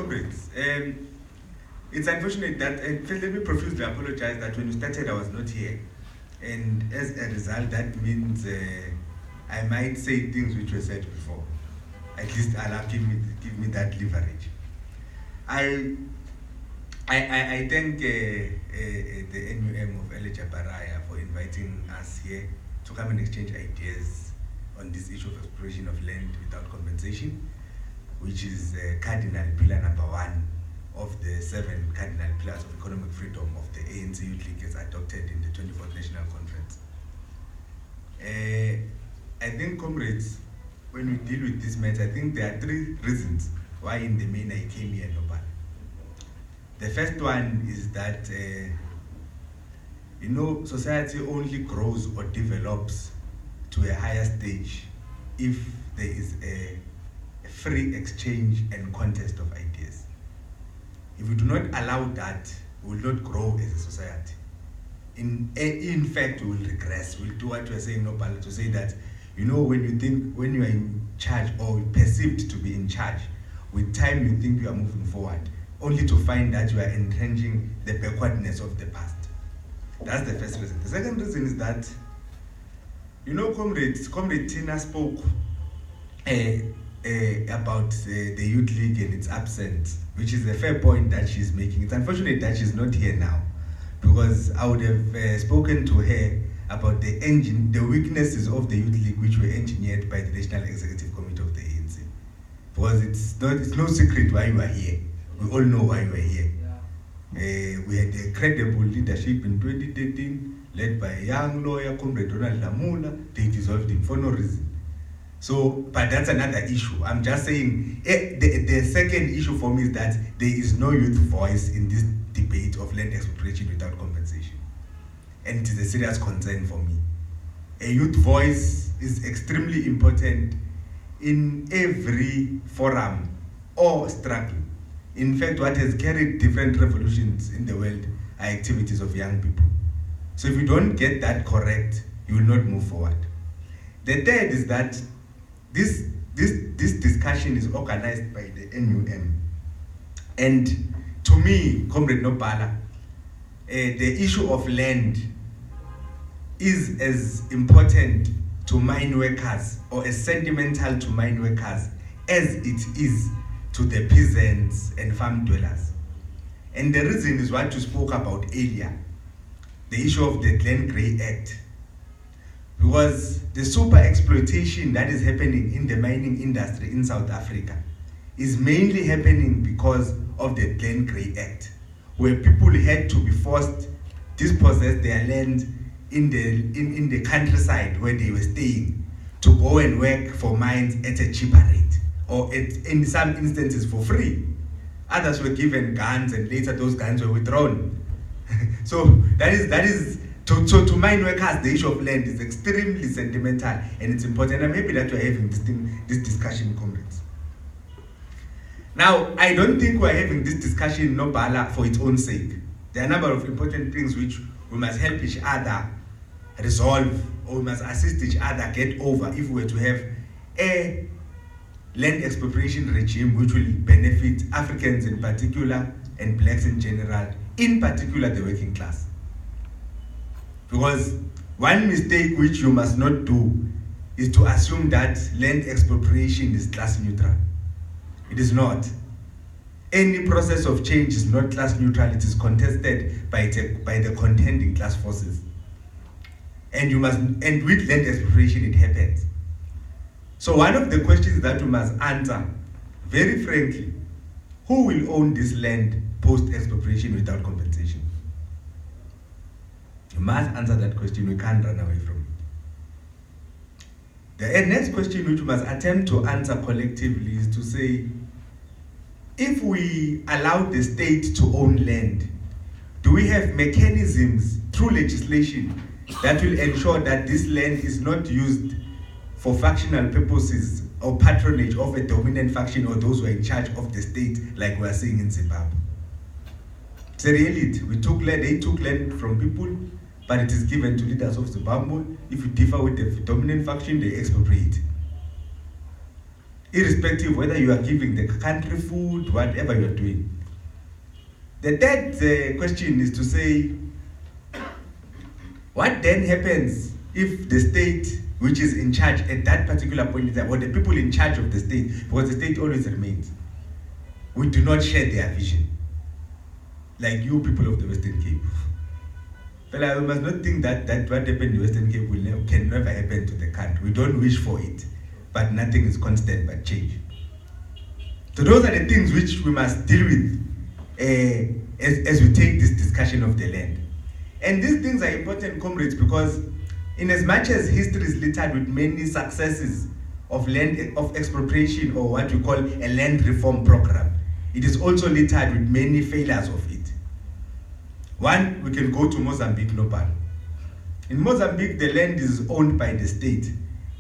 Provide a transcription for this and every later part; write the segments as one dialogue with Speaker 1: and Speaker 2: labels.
Speaker 1: comrades. It's unfortunate that, first let me profusely apologize that when you started I was not here. And as a result, that means I might say things which were said before. At least Allah give me that leverage. I thank the NUM of Elijah Baraya for inviting us here to come and exchange ideas on this issue of expropriation of land without compensation, which is cardinal pillar number 1 of the 7 cardinal pillars of economic freedom of the ANC Youth League as adopted in the 24th National Conference. I think, comrades, when we deal with this matter, I think there are 3 reasons why in the main I came here, Nobel. The first one is that, society only grows or develops to a higher stage if there is a free exchange and contest of ideas. If we do not allow that, we will not grow as a society. In fact, we will regress. We'll do what you are saying, Nobel, to say that, when you are in charge or perceived to be in charge, with time you think you are moving forward, only to find that you are entrenching the backwardness of the past. That's the first reason. The second reason is that, Comrade Tina spoke about the Youth League and its absence, which is a fair point that she's making. It's unfortunate that she's not here now, because I would have spoken to her about the weaknesses of the Youth League, which were engineered by the National Executive Committee of the ANC. Because it's no secret why you are here. We all know why you are here. Yeah. We had a credible leadership in 2013, led by a young lawyer, Comrade Donald Lamula. They dissolved him for no reason. So, but that's another issue. I'm just saying, the second issue for me is that there is no youth voice in this debate of land expropriation without compensation. And it is a serious concern for me. A youth voice is extremely important in every forum or struggle. In fact, what has carried different revolutions in the world are activities of young people. So if you don't get that correct, you will not move forward. The third is that this discussion is organized by the NUM. And to me, Comrade Nopala, the issue of land is as important to mine workers or as sentimental to mine workers as it is to the peasants and farm dwellers. And the reason is what you spoke about earlier, the issue of the Glen Grey Act. Because the super exploitation that is happening in the mining industry in South Africa is mainly happening because of the Glen Grey Act, where people had to be forced dispossess their land in the countryside where they were staying to go and work for mines at a cheaper rate, or in some instances for free. Others were given guns and later those guns were withdrawn. So that is to mine workers, the issue of land is extremely sentimental and it's important. I'm happy that we're having this discussion, comrades. Now, I don't think we're having this discussion, Nobala, for its own sake. There are a number of important things which we must help each other resolve, or we must assist each other get over if we were to have a land expropriation regime which will benefit Africans in particular and blacks in general, in particular the working class. Because one mistake which you must not do is to assume that land expropriation is class neutral. It is not. Any process of change is not class neutral. It is contested by the contending class forces. And with land expropriation it happens. So one of the questions that you must answer, very frankly, who will own this land post-expropriation without compensation? You must answer that question. We can't run away from it. The next question which we must attempt to answer collectively is to say, if we allow the state to own land, do we have mechanisms through legislation that will ensure that this land is not used for factional purposes or patronage of a dominant faction or those who are in charge of the state, like we are seeing in Zimbabwe? It's a reality. They took land from people, but it is given to leaders of Zimbabwe. If you differ with the dominant faction, they expropriate. irrespective whether you are giving the country food, whatever you are doing. The third question is to say, what then happens if the state, which is in charge at that particular point in time, or the people in charge of the state, because the state always remains, we do not share their vision, like you people of the Western Cape. But we must not think that what happened in the Western Cape can never happen to the country. We don't wish for it, but nothing is constant but change. So those are the things which we must deal with as we take this discussion of the land. And these things are important, comrades, because in as much as history is littered with many successes of land of expropriation, or what we call a land reform program, it is also littered with many failures of it. One, we can go to Mozambique, Nopal. In Mozambique, the land is owned by the state.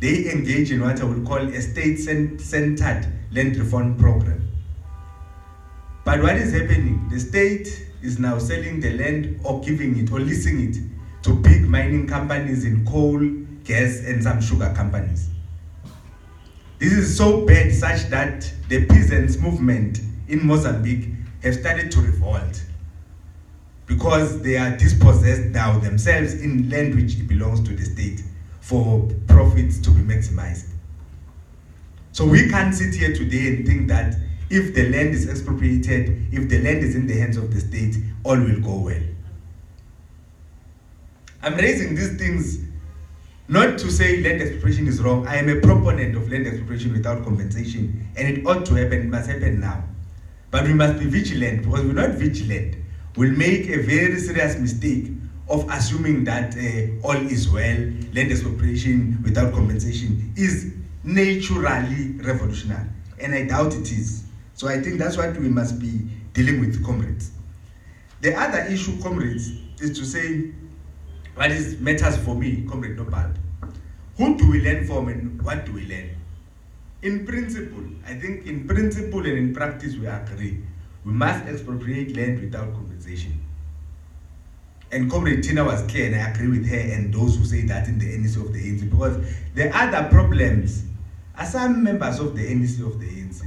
Speaker 1: They engage in what I would call a state-centered land reform program. But what is happening? The state is now selling the land or giving it or leasing it to big mining companies in coal, gas, and some sugar companies. This is so bad such that the peasants movement in Mozambique have started to revolt, because they are dispossessed now themselves in land which belongs to the state for profits to be maximized. So we can't sit here today and think that if the land is expropriated, if the land is in the hands of the state, all will go well. I'm raising these things not to say land expropriation is wrong. I am a proponent of land expropriation without compensation, and it ought to happen, it must happen now. But we must be vigilant, because we're not vigilant, we'll make a very serious mistake of assuming that all is well. Land expropriation without compensation is naturally revolutionary, and I doubt it is. So I think that's what we must be dealing with, comrades. The other issue, comrades, is to say what is matters for me, Comrade Nopal. Who do we learn from and what do we learn? In principle, I think in principle and in practice we agree. We must expropriate land without compensation. And Comrade Tina was clear, and I agree with her and those who say that in the NEC of the ANC, because the other problems are some members of the NEC of the ANC,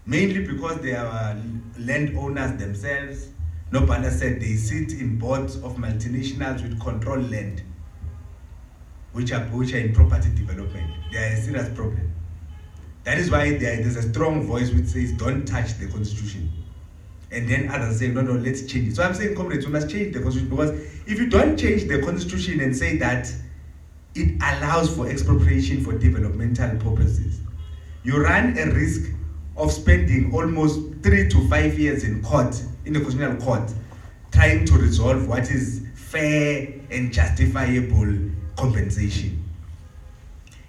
Speaker 1: mainly because they are landowners themselves. Nopala said they sit in boards of multinationals which control land, which are in property development. They are a serious problem. That is why there's a strong voice which says don't touch the constitution. And then others say, no, let's change it. So I'm saying, comrades, we must change the constitution, because if you don't change the constitution and say that it allows for expropriation for developmental purposes, you run a risk of spending almost 3 to 5 years in court, in the constitutional court, trying to resolve what is fair and justifiable compensation.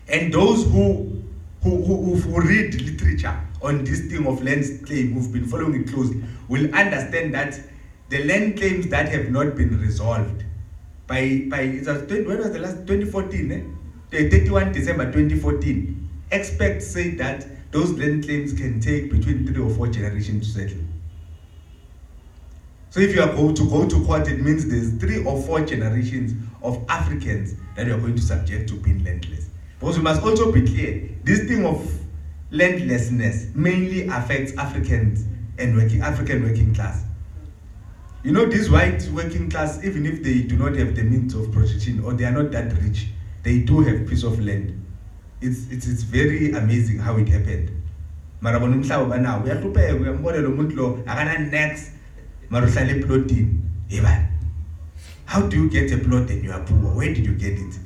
Speaker 1: And those who read literature on this thing of land claim, who've been following it closely, will understand that the land claims that have not been resolved by when was the last 2014, the 31 December 2014, experts say that those land claims can take between 3 or 4 generations to settle. So if you are going to go to court, it means there's 3 or 4 generations of Africans that you are going to subject to being landless. Because we must also be clear, this thing of landlessness mainly affects Africans and African working class. You know, this white working class, even if they do not have the means of protection or they are not that rich, they do have piece of land. It's very amazing how it happened. How do you get a plot and you are poor? Where did you get it?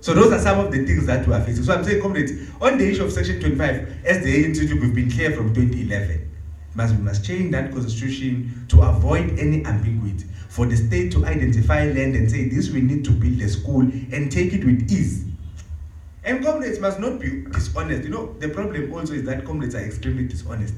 Speaker 1: So those are some of the things that we are facing. So I'm saying, comrades, on the issue of Section 25, as the ANC, we've been clear from 2011. We must change that constitution to avoid any ambiguity, for the state to identify land and say, this we need to build a school, and take it with ease. And comrades must not be dishonest. You know, the problem also is that comrades are extremely dishonest.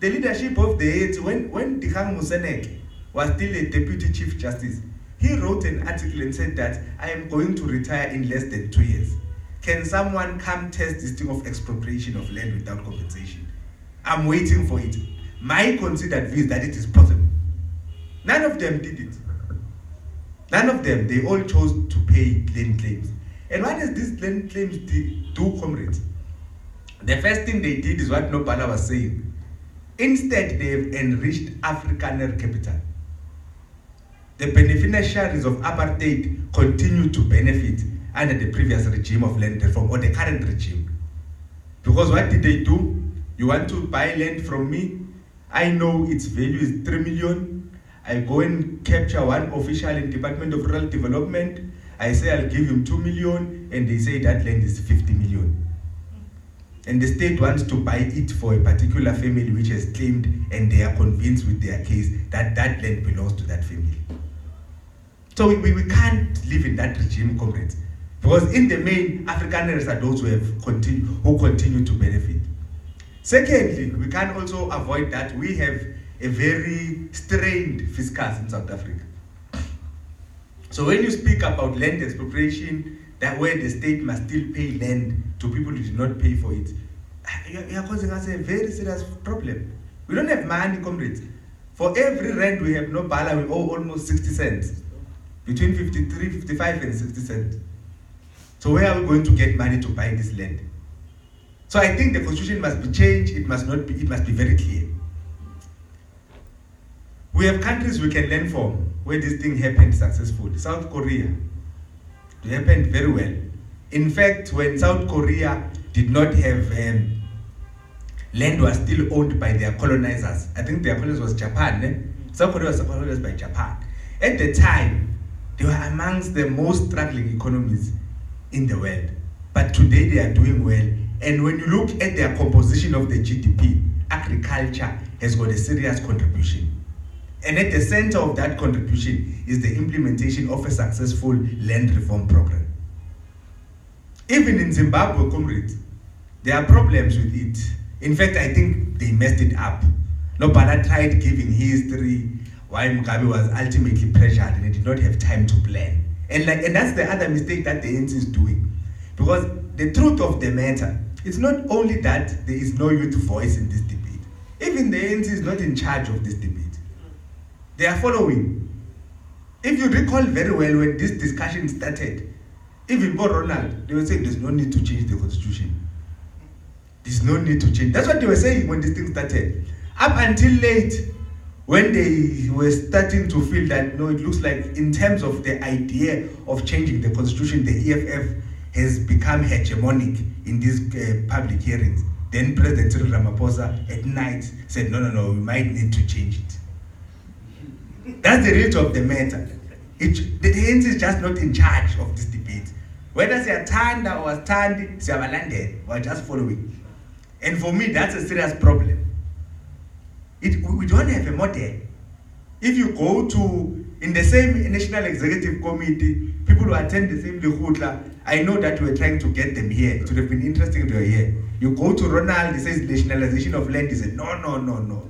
Speaker 1: The leadership of the ANC, when Dikgang Moseneke was still a deputy chief justice, he wrote an article and said that I am going to retire in less than 2 years. Can someone come test this thing of expropriation of land without compensation? I'm waiting for it. My considered view is that it is possible. None of them did it. None of them. They all chose to pay land claims. And what does these land claims do, comrades? The first thing they did is what Nopala was saying. Instead, they've enriched Afrikaner capital. The beneficiaries of apartheid continue to benefit under the previous regime of land reform or the current regime. Because what did they do? You want to buy land from me? I know its value is 3 million. I go and capture one official in Department of Rural Development. I say I'll give him 2 million, and they say that land is 50 million. And the state wants to buy it for a particular family which has claimed, and they are convinced with their case that that land belongs to that family. So we can't live in that regime, comrades. Because in the main, Afrikaners are those who continue to benefit. Secondly, we can also avoid that we have a very strained fiscus in South Africa. So when you speak about land expropriation, that where the state must still pay land to people who did not pay for it, you are causing us a very serious problem. We don't have money, comrades. For every rand we have no bala, we owe almost 60 cents. Between 53, 55 and 60 cents. So where are we going to get money to buy this land? So I think the constitution must be changed. It must be very clear. We have countries we can learn from where this thing happened successfully. South Korea, it happened very well. In fact, when South Korea did not have land was still owned by their colonizers. I think their colonizers was Japan. South Korea was colonized by Japan. At the time, they were amongst the most struggling economies in the world. But today they are doing well. And when you look at their composition of the GDP, agriculture has got a serious contribution. And at the center of that contribution is the implementation of a successful land reform program. Even in Zimbabwe, comrades, there are problems with it. In fact, I think they messed it up. Nobala tried giving history why Mugabe was ultimately pressured and he did not have time to plan. And that's the other mistake that the ANC is doing. Because the truth of the matter, it's not only that there is no youth voice in this debate. Even the ANC is not in charge of this debate. They are following. If you recall very well when this discussion started, even for Ronald, they were saying there's no need to change the constitution. There's no need to change. That's what they were saying when this thing started. Up until late, when they were starting to feel that, no, it looks like in terms of the idea of changing the constitution, the EFF has become hegemonic in these public hearings. Then President Cyril Ramaphosa at night said, no, we might need to change it. That's the root of the matter. The ANC is just not in charge of this debate. Whether they are turned or stand, they are landed, we're just following. And for me, that's a serious problem. We don't have a model. If you go to, in the same National Executive Committee, people who attend the same Lehutla, I know that we're trying to get them here. It would have been interesting to hear. You go to Ronald, he says nationalization of land. He said, no.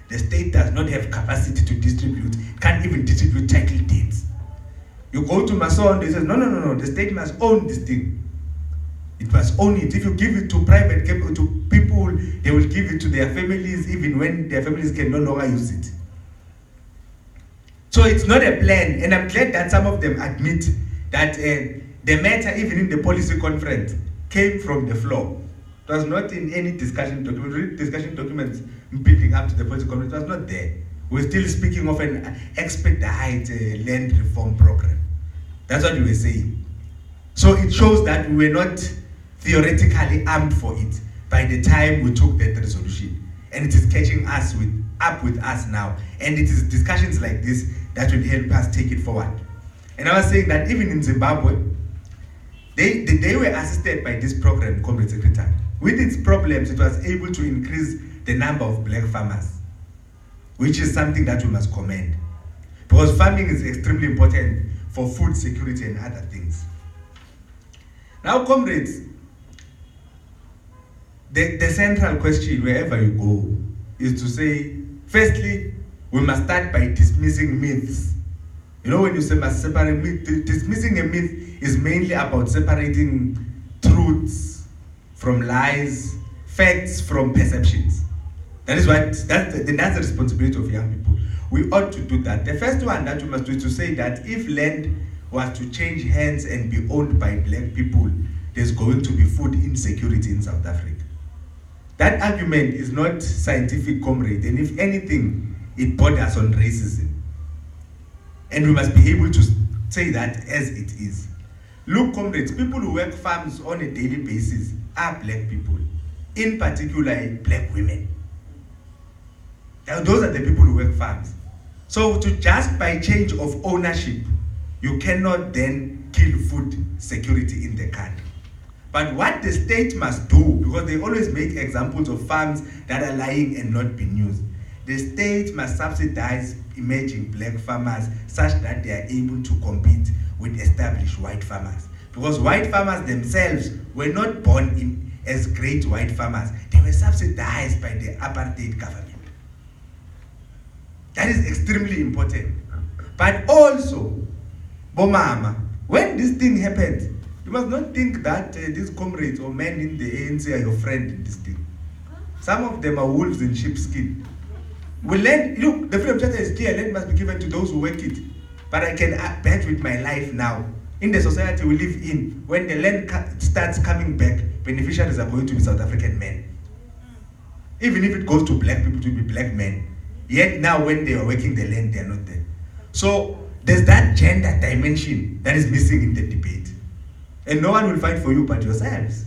Speaker 1: The state does not have capacity to distribute, can't even distribute title deeds. You go to Mason, he says, no, the state must own this thing. It must own it. If you give it to private to people, they will give it to their families, even when their families can no longer use it. So it's not a plan, and I'm glad that some of them admit that the matter, even in the policy conference, came from the floor. It was not in any discussion document. Read discussion documents building up to the policy conference. It was not there. We're still speaking of an expedite land reform program. That's what we were saying. So it shows that we were not theoretically armed for it by the time we took that resolution. And it is catching us up with us now. And it is discussions like this that will help us take it forward. And I was saying that even in Zimbabwe, they were assisted by this program, Comrade Secretary. With its problems, it was able to increase the number of black farmers, which is something that we must commend. Because farming is extremely important for food security and other things. Now, comrades, the central question wherever you go is to say, firstly, we must start by dismissing myths. You know, when you say must separate myth, dismissing a myth is mainly about separating truths from lies, facts from perceptions. That's the responsibility of young people. We ought to do that. The first one that we must do is to say that if land was to change hands and be owned by black people, there's going to be food insecurity in South Africa. That argument is not scientific, comrade, and if anything, it borders on racism. And we must be able to say that as it is. Look, comrades, people who work farms on a daily basis are black people, in particular black women. Now, those are the people who work farms. So to just by change of ownership, you cannot then kill food security in the country. But what the state must do, because they always make examples of farms that are lying and not being used, the state must subsidize emerging black farmers such that they are able to compete with established white farmers. Because white farmers themselves were not born as great white farmers. They were subsidized by the apartheid government. That is extremely important. But also, Bomama, when this thing happened, you must not think that these comrades or men in the ANC are your friend in this thing. Some of them are wolves in sheepskin. Look, the freedom charter is clear, land must be given to those who work it. But I can bet with my life now, in the society we live in, when the land starts coming back, beneficiaries are going to be South African men. Even if it goes to black people, to be black men. Yet now when they are working the land, they are not there. So there's that gender dimension that is missing in the debate. And no one will fight for you but yourselves.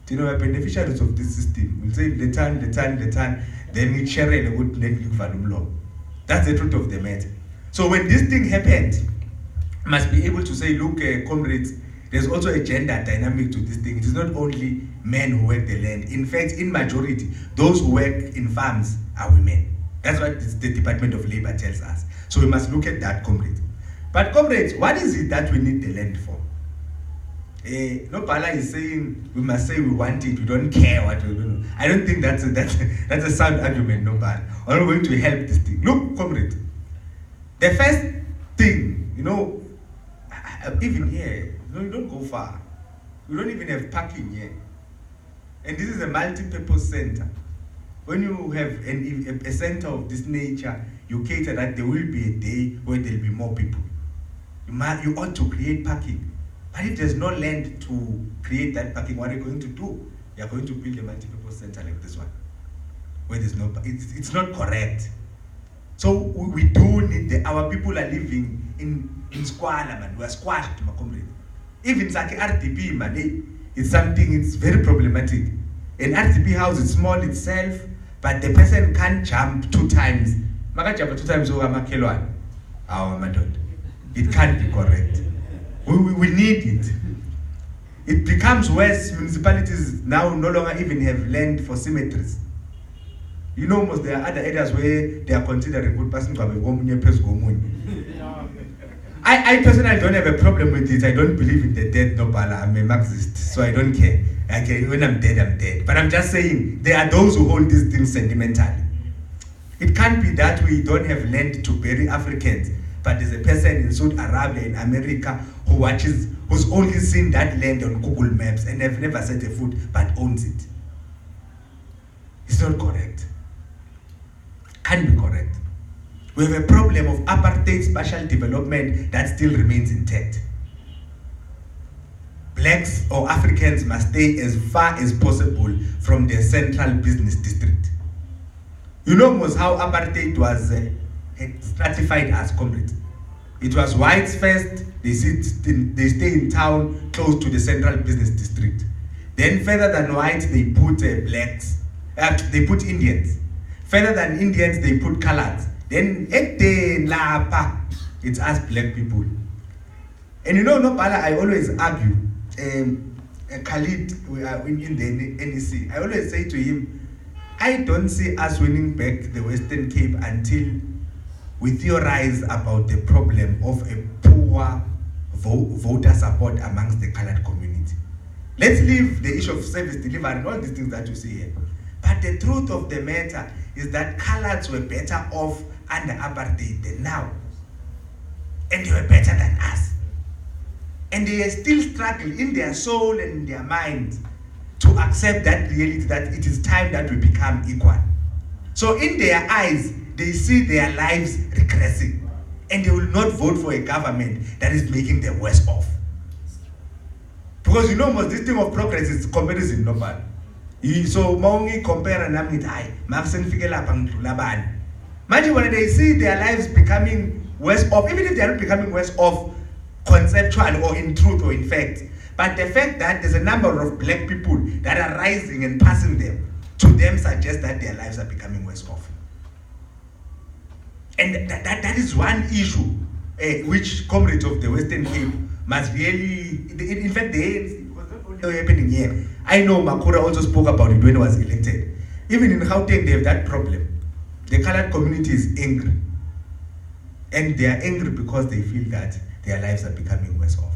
Speaker 1: You know, beneficiaries of this system will say, then we share a good law. That's the truth of the matter. So when this thing happened, must be able to say, look, comrades, there's also a gender dynamic to this thing. It is not only men who work the land. In fact, in majority, those who work in farms are women. That's what the Department of Labor tells us. So we must look at that, comrades. But comrades, what is it that we need the land for? Nopala is saying we must say we want it, we don't care what we do. I don't think that's a sound argument, Nopala. Or we're going to help this thing. Look, comrades, the first thing, even here, you don't go far. We don't even have parking here. And this is a multi-purpose center. When you have a center of this nature, you cater that there will be a day where there will be more people. You ought to create parking. But if there's no land to create that parking, what are you going to do? You are going to build a multi-purpose center like this one, where there's no. It's not correct. So we do need our people are living in squalor, man. We are squashed, my comrade. Even like RDP, man, it's something. It's very problematic. An RDP house is small itself, but the person can't jump 2 times. Maka jump 2 times over Makelwan. Our method. It can't be correct. We need it. It becomes worse. Municipalities now no longer even have land for cemeteries. Most there are other areas where they are considering good person to have a I personally don't have a problem with it. I don't believe in the dead, Nopala. I'm a Marxist, so I don't care. When I'm dead, I'm dead. But I'm just saying, there are those who hold these things sentimentally. It can't be that we don't have land to bury Africans, but there's a person in Saudi Arabia, in America, who's only seen that land on Google Maps and have never set a foot, but owns it. It's not correct. Can't be correct. We have a problem of apartheid spatial development that still remains intact. Blacks or Africans must stay as far as possible from their central business district. Most how apartheid was stratified as comrades. It was whites first, they stay in town close to the central business district. Then further than whites, they put blacks, they put Indians. Further than Indians, they put coloreds. Then it's us black people. And Nopala, I always argue, Khalid in the NEC, I always say to him, I don't see us winning back the Western Cape until we theorize about the problem of a poor voter support amongst the colored community. Let's leave the issue of service delivery and all these things that you see here. But the truth of the matter is that coloreds were better off under apartheid than now. And they were better than us. And they are still struggling in their soul and in their mind to accept that reality that it is time that we become equal. So in their eyes, they see their lives regressing. And they will not vote for a government that is making them worse off. Because most this thing of progress is comparison, no bad. So maungi compare nami ngithi hayi makusenifike lapha ngidlula bani. Manje when they see their lives becoming worse off, even if they are not becoming worse off conceptually or in truth or in fact, but the fact that there's a number of black people that are rising and passing them, to them suggests that their lives are becoming worse off. And that is one issue which comrades of the Western Cape must really, in fact, it was not only happening here. I know Makura also spoke about it when he was elected. Even in Gauteng, they have that problem. The colored community is angry. And they are angry because they feel that their lives are becoming worse off.